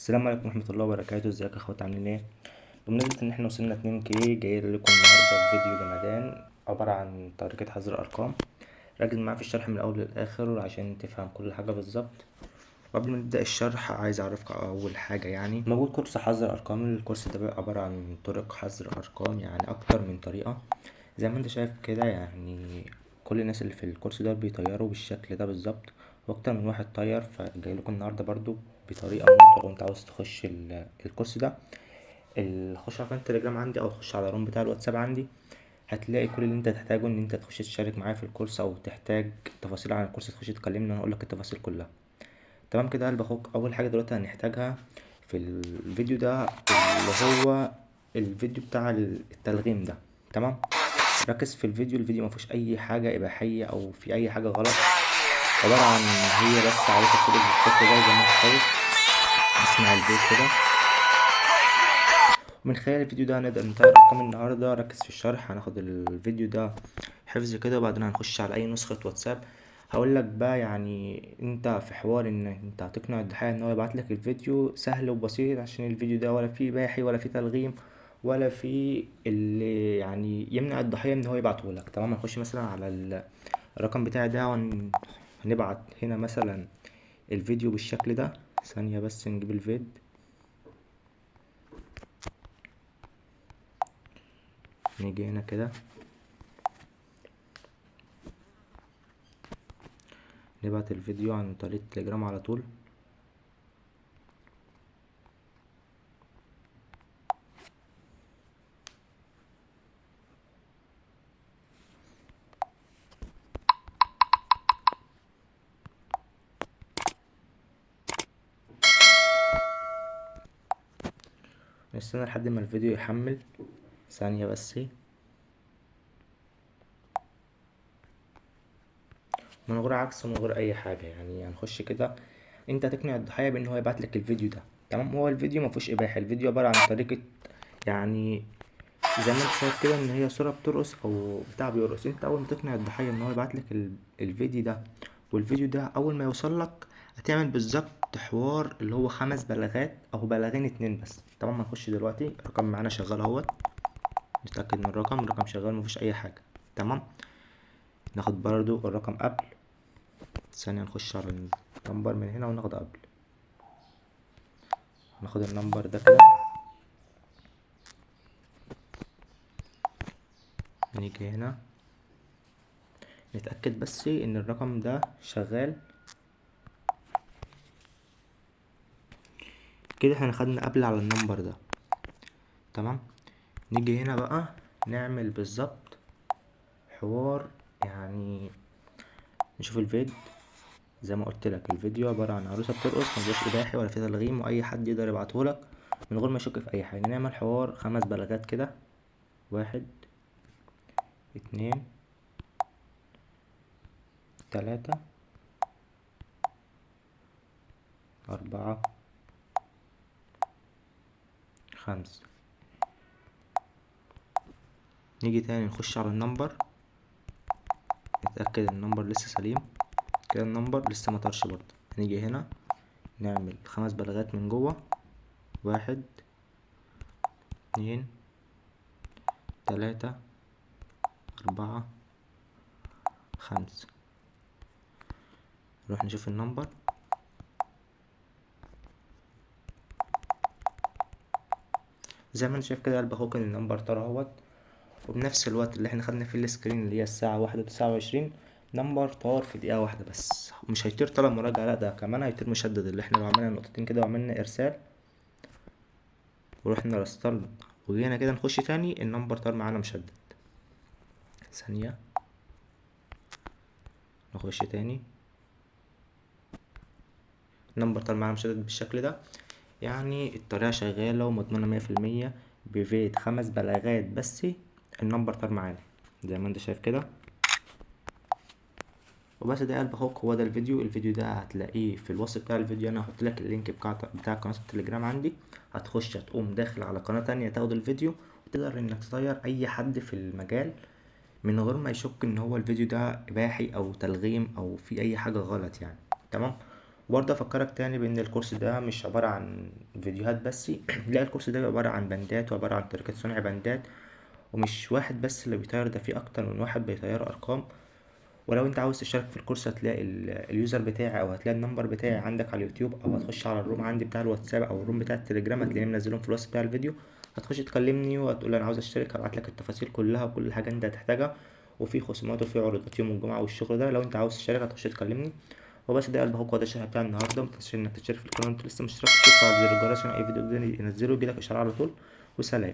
السلام عليكم ورحمة الله وبركاته. ازيك يا اخوات، عاملين ايه؟ بمناسبة ان احنا وصلنا 2K جاي لكم النهاردة فيديو جمدان عبارة عن طريقة حذف الارقام. ركز معايا في الشرح من الاول للاخر عشان تفهم كل حاجة بالظبط. وقبل ما نبدأ الشرح عايز اعرفك اول حاجة، يعني موجود كورس حذف الارقام. الكورس ده بقى عبارة عن طرق حذف الارقام، يعني اكتر من طريقة زي ما انت شايف كده. يعني كل الناس اللي في الكورس ده بيطيروا بالشكل ده بالظبط، واكتر من واحد طير. فجاي لكم النهارده برضو بطريقه موت. لو انت عاوز تخش الكورس ده، خش على قناه التليجرام عندي او خش على الروم بتاع الواتساب عندي. هتلاقي كل اللي انت تحتاجه ان انت تخش تشارك معايا في الكورس، او تحتاج تفاصيل عن الكورس تخش تكلمني وانا اقولك التفاصيل كلها. تمام كده يا قلب اخوك. اول حاجه دلوقتي هنحتاجها في الفيديو ده اللي هو الفيديو بتاع التلغيم ده. تمام، ركز في الفيديو مفيهوش اي حاجه اباحيه او في اي حاجه غلط. عباره عن هي بس عاوزه ترقص بالشكل ده زي ما انت شايف. اسمع البيت كده. من خلال الفيديو ده هنقدر نطير ارقام النهارده. ركز في الشرح. هناخد الفيديو ده حفظ كده، وبعدين هنخش على اي نسخه واتساب. هقول لك بقى، يعني انت في حوار ان انت هتقنع الضحيه ان هو يبعت لك الفيديو سهل وبسيط، عشان الفيديو ده ولا فيه اباحي ولا فيه تلغيم ولا فيه اللي يعني يمنع الضحيه ان هو يبعته لك. تمام، هنخش مثلا على الرقم بتاعي ده هنبعت هنا مثلا الفيديو بالشكل ده. ثانيه بس نجيب الفيد. نيجي هنا كده نبعت الفيديو عن طريق التليجرام على طول. نستنى لحد ما الفيديو يحمل. ثانية بس. من غير عكس ومن غير اي حاجة، يعني هنخش كده. انت هتقنع الضحية بان هو يبعت لك الفيديو ده. تمام، هو الفيديو مفيهوش اباحة. الفيديو عبارة عن طريقة، يعني زي ما انت شايف كده ان هي صورة بترقص او بتاع بيرقص. انت اول ما تقنع الضحية ان هو يبعت لك الفيديو ده، والفيديو ده اول ما يوصل لك هتعمل بالظبط حوار اللي هو 5 بلاغات او بلاغين 2 بس. تمام، هنخش دلوقتي. الرقم معانا شغال اهوت. نتأكد من الرقم شغال مفيش اي حاجة. تمام، ناخد برضو الرقم قبل. ثانية نخش على النمبر من هنا وناخد قبل. ناخد النمبر ده كده. نيجي هنا نتأكد بس ان الرقم ده شغال كده. احنا خدنا قبل على النمبر ده. تمام، نيجي هنا بقى نعمل بالظبط حوار، يعني نشوف الفيديو. زي ما قلت لك الفيديو عبارة عن عروسة بترقص، مبيبقاش اباحي ولا فيه تلغيم، واي حد يقدر يبعتهولك من غير ما يشك في اي حاجة. نعمل حوار 5 بلاغات كده. 1 2 3 4 5. نيجي تاني نخش على النمبر، نتأكد ان النمبر لسه سليم كده. النمبر لسه مطرش برضه. هنيجي هنا نعمل 5 بلاغات من جوه. 1 2 3 4 5. نروح نشوف النمبر. زي ما انت شايف كده قلب اخوك ان النمبر طار اهوت. وبنفس الوقت اللي احنا خدنا فيه السكرين اللي هي الساعة 1:29، نمبر طار في دقيقة واحدة بس. مش هيطير طلب مراجعة، لا ده كمان هيطير مشدد. اللي احنا لو عملنا نقطتين كده وعملنا ارسال ورحنا رسترنا وجينا كده نخش تاني، النمبر طار معانا مشدد. ثانية نخش تاني، النمبر طار معانا مشدد بالشكل ده. يعني الطريقة شغالة ومضمونة 100%. بفيد 5 بلاغات بس النمبر طار معانا زي ما انت شايف كده. وبس ده قلب اخوك. هو ده الفيديو ده هتلاقيه في الوصف بتاع الفيديو. انا هحط لك اللينك بتاع قناة التليجرام عندي. هتخش هتقوم داخل على قناة تانية تاخد الفيديو، وتقدر انك تطير اي حد في المجال من غير ما يشك ان هو الفيديو ده اباحي او تلغيم او في اي حاجة غلط يعني. تمام، وبرضه افكرك تاني بان الكورس ده مش عبارة عن فيديوهات بس لا، الكورس ده عبارة عن بندات وعبارة عن طريقة صنع بندات، ومش واحد بس اللي بيطير، ده في اكتر من واحد بيطير ارقام. ولو انت عاوز تشترك في الكورس هتلاقي اليوزر بتاعي او هتلاقي النمبر بتاعي عندك على اليوتيوب، او هتخش على الروم عندي بتاع الواتساب او الروم بتاع التليجرام هتلاقيني منزلهم في الوصف بتاع الفيديو. هتخش تكلمني وهتقول انا عاوز اشترك، هبعت لك التفاصيل كلها وكل حاجه انت هتحتاجها، وفي خصومات وفي عروضات يوم الجمعه والشغل ده. لو انت عاوز تشترك هتخش تكلمني. وبس، ده قلب اخوك، وده الشرح بتاع النهارده. متنساش انك تشترك في القناه وانت لسه مشترك، تدوس على زر الجرس عشان اي فيديو جديد ينزله يجيلك اشعار على طول. وسلام.